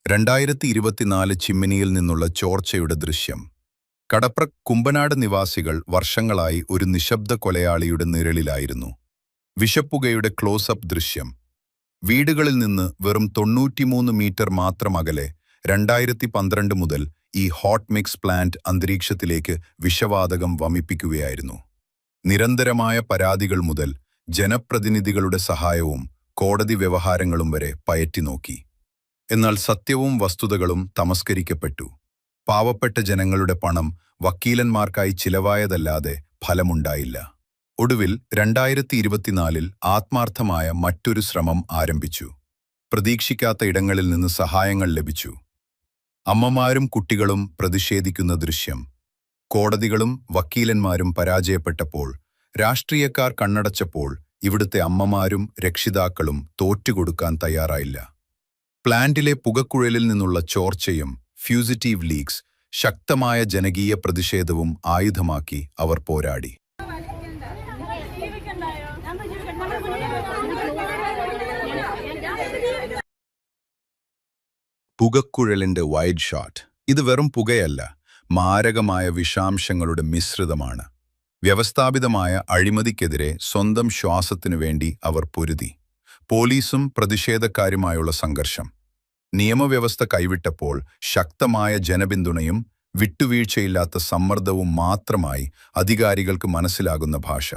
2024 ചിമ്മിനിയിൽ നിന്നുള്ള ചോർച്ചയുടെ ദൃശ്യം. കടപ്ര കുമ്പനാട് നിവാസികൾ വർഷങ്ങളായി ഒരു നിശബ്ദ കൊലയാളിയുടെ നിഴലിലായിരുന്നു. വിഷപ്പുകയുടെ ക്ലോസപ്പ് ദൃശ്യം. വീടുകളിൽ നിന്ന് വെറും 93 മീറ്റർ മാത്രം അകലെ 2012 മുതൽ ഈ ഹോട്ട് മിക്സ് പ്ലാന്റ് അന്തരീക്ഷത്തിലേക്ക് വിഷവാതകം വമിപ്പിക്കുകയായിരുന്നു. നിരന്തരമായ പരാതികൾ മുതൽ ജനപ്രതിനിധികളുടെ സഹായവും കോടതി വ്യവഹാരങ്ങളും വരെ പയറ്റിനോക്കി. എന്നാൽ സത്യവും വസ്തുതകളും തമസ്കരിക്കപ്പെട്ടു. പാവപ്പെട്ട ജനങ്ങളുടെ പണം വക്കീലന്മാർക്കായി ചിലവായതല്ലാതെ ഫലമുണ്ടായില്ല. ഒടുവിൽ 2024 ആത്മാർത്ഥമായ മറ്റൊരു ശ്രമം ആരംഭിച്ചു. പ്രതീക്ഷിക്കാത്ത ഇടങ്ങളിൽ നിന്ന് സഹായങ്ങൾ ലഭിച്ചു. അമ്മമാരും കുട്ടികളും പ്രതിഷേധിക്കുന്ന ദൃശ്യം. കോടതികളും വക്കീലന്മാരും പരാജയപ്പെട്ടപ്പോൾ, രാഷ്ട്രീയക്കാർ കണ്ണടച്ചപ്പോൾ ഇവിടുത്തെ അമ്മമാരും രക്ഷിതാക്കളും തോറ്റുകൊടുക്കാൻ തയ്യാറായില്ല. പ്ലാന്റിലെ പുകക്കുഴലിൽ നിന്നുള്ള ചോർച്ചയും ഫ്യൂസിറ്റീവ് ലീക്സ് ശക്തമായ ജനകീയ പ്രതിഷേധവും ആയുധമാക്കി അവർ പോരാടി. പുകക്കുഴലിന്റെ വൈഡ് ഷോട്ട്. ഇത് വെറും പുകയല്ല, മാരകമായ വിഷാംശങ്ങളുടെ മിശ്രിതമാണ്. വ്യവസ്ഥാപിതമായ അഴിമതിക്കെതിരെ സ്വന്തം ശ്വാസത്തിനു വേണ്ടി അവർ പൊരുതി. പോലീസും പ്രതിഷേധക്കാരുമായുള്ള സംഘർഷം. നിയമവ്യവസ്ഥ കൈവിട്ടപ്പോൾ ശക്തമായ ജനപിന്തുണയും വിട്ടുവീഴ്ചയില്ലാത്ത സമ്മർദ്ദവും മാത്രമായി അധികാരികൾക്ക് മനസ്സിലാകുന്ന ഭാഷ.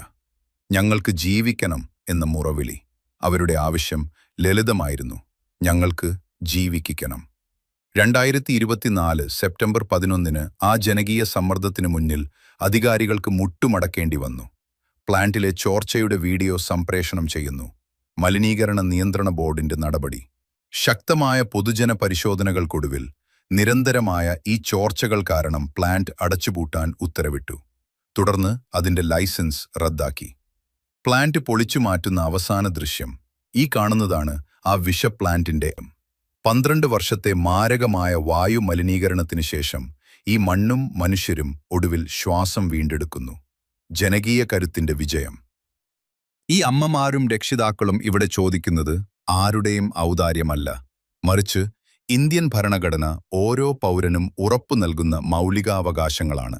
ഞങ്ങൾക്ക് ജീവിക്കണം എന്ന മുറവിളി. അവരുടെ ആവശ്യം ലളിതമായിരുന്നു: ഞങ്ങൾക്ക് ജീവിക്കണം. 2024 സെപ്റ്റംബർ 11 ആ ജനകീയ സമ്മർദ്ദത്തിനു മുന്നിൽ അധികാരികൾക്ക് മുട്ടുമടക്കേണ്ടി വന്നു. പ്ലാന്റിലെ ചോർച്ചയുടെ വീഡിയോ സംപ്രേഷണം ചെയ്യുന്നു. മലിനീകരണ നിയന്ത്രണ ബോർഡിന്റെ നടപടി. ശക്തമായ പൊതുജന പരിശോധനകൾക്കൊടുവിൽ നിരന്തരമായ ഈ ചോർച്ചകൾ കാരണം പ്ലാന്റ് അടച്ചുപൂട്ടാൻ ഉത്തരവിട്ടു. തുടർന്ന് അതിന്റെ ലൈസൻസ് റദ്ദാക്കി. പ്ലാന്റ് പൊളിച്ചു മാറ്റുന്ന അവസാന ദൃശ്യം. ഈ കാണുന്നതാണ് ആ വിഷ പ്ലാന്റിന്റെ 12 വർഷത്തെ മാരകമായ വായു മലിനീകരണത്തിന് ശേഷം ഈ മണ്ണും മനുഷ്യരും ഒടുവിൽ ശ്വാസം വീണ്ടെടുക്കുന്നു. ജനകീയ കരുത്തിന്റെ വിജയം. ഈ അമ്മമാരും രക്ഷിതാക്കളും ഇവിടെ ചോദിക്കുന്നത് ആരുടെയും ഔദാര്യമല്ല, മറിച്ച് ഇന്ത്യൻ ഭരണഘടന ഓരോ പൗരനും ഉറപ്പു നൽകുന്ന മൗലികാവകാശങ്ങളാണ്.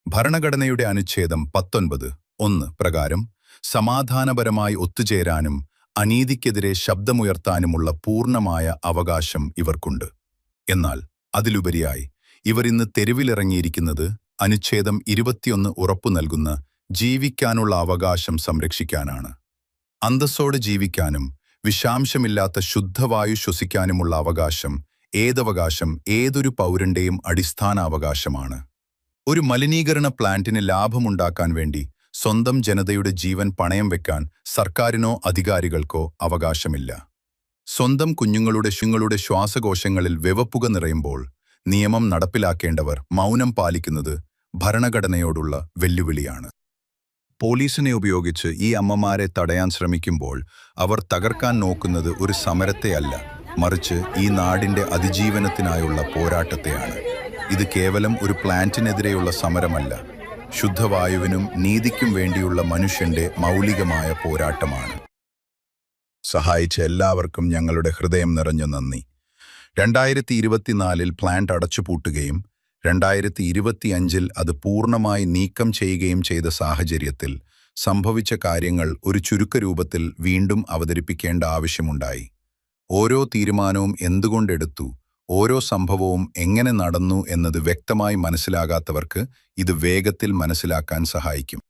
ഭരണഘടനയുടെ അനുച്ഛേദം 19(1) പ്രകാരം സമാധാനപരമായി ഒത്തുചേരാനും അനീതിക്കെതിരെ ശബ്ദമുയർത്താനുമുള്ള പൂർണ്ണമായ അവകാശം ഇവർക്കുണ്ട്. എന്നാൽ അതിലുപരിയായി ഇവർ ഇന്ന് തെരുവിലിറങ്ങിയിരിക്കുന്നത് അനുച്ഛേദം 21 ഉറപ്പു നൽകുന്ന ജീവിക്കാനുള്ള അവകാശം സംരക്ഷിക്കാനാണ്. അന്തസ്സോടെ ജീവിക്കാനും വിഷാംശമില്ലാത്ത ശുദ്ധവായു ശ്വസിക്കാനുമുള്ള അവകാശം, ഏതൊരു പൗരന്റെയും അടിസ്ഥാന അവകാശമാണ്. ഒരു മലിനീകരണ പ്ലാന്റിന് ലാഭമുണ്ടാക്കാൻ വേണ്ടി സ്വന്തം ജനതയുടെ ജീവൻ പണയം വെക്കാൻ സർക്കാരിനോ അധികാരികൾക്കോ അവകാശമില്ല. സ്വന്തം കുഞ്ഞുങ്ങളുടെ ശ്വാസകോശങ്ങളിൽ വെവപ്പുക നിറയുമ്പോൾ നിയമം നടപ്പിലാക്കേണ്ടവർ മൗനം പാലിക്കുന്നത് ഭരണഘടനയോടുള്ള വെല്ലുവിളിയാണ്. പോലീസിനെ ഉപയോഗിച്ച് ഈ അമ്മമാരെ തടയാൻ ശ്രമിക്കുമ്പോൾ അവർ തകർക്കാൻ നോക്കുന്നത് ഒരു സമരത്തെയല്ല, മറിച്ച് ഈ നാടിന്റെ അതിജീവനത്തിനായുള്ള പോരാട്ടത്തെയാണ്. ഇത് കേവലം ഒരു പ്ലാന്റിനെതിരെയുള്ള സമരമല്ല, ശുദ്ധവായുവിനും നീതിക്കും വേണ്ടിയുള്ള മനുഷ്യന്റെ മൗലികമായ പോരാട്ടമാണ്. സഹായിച്ച എല്ലാവർക്കും ഞങ്ങളുടെ ഹൃദയം നിറഞ്ഞ നന്ദി. 2024 പ്ലാന്റ് അടച്ചുപൂട്ടുകയും 2025 അത് പൂർണ്ണമായി നീക്കം ചെയ്യുകയും ചെയ്ത സാഹചര്യത്തിൽ സംഭവിച്ച കാര്യങ്ങൾ ഒരു ചുരുക്കരൂപത്തിൽ വീണ്ടും അവതരിപ്പിക്കേണ്ട ആവശ്യമുണ്ടായി. ഓരോ തീരുമാനവും എന്തുകൊണ്ടെടുത്തു, ഓരോ സംഭവവും എങ്ങനെ നടന്നു എന്നത് വ്യക്തമായി മനസ്സിലാകാത്തവർക്ക് ഇത് വേഗത്തിൽ മനസ്സിലാക്കാൻ സഹായിക്കും.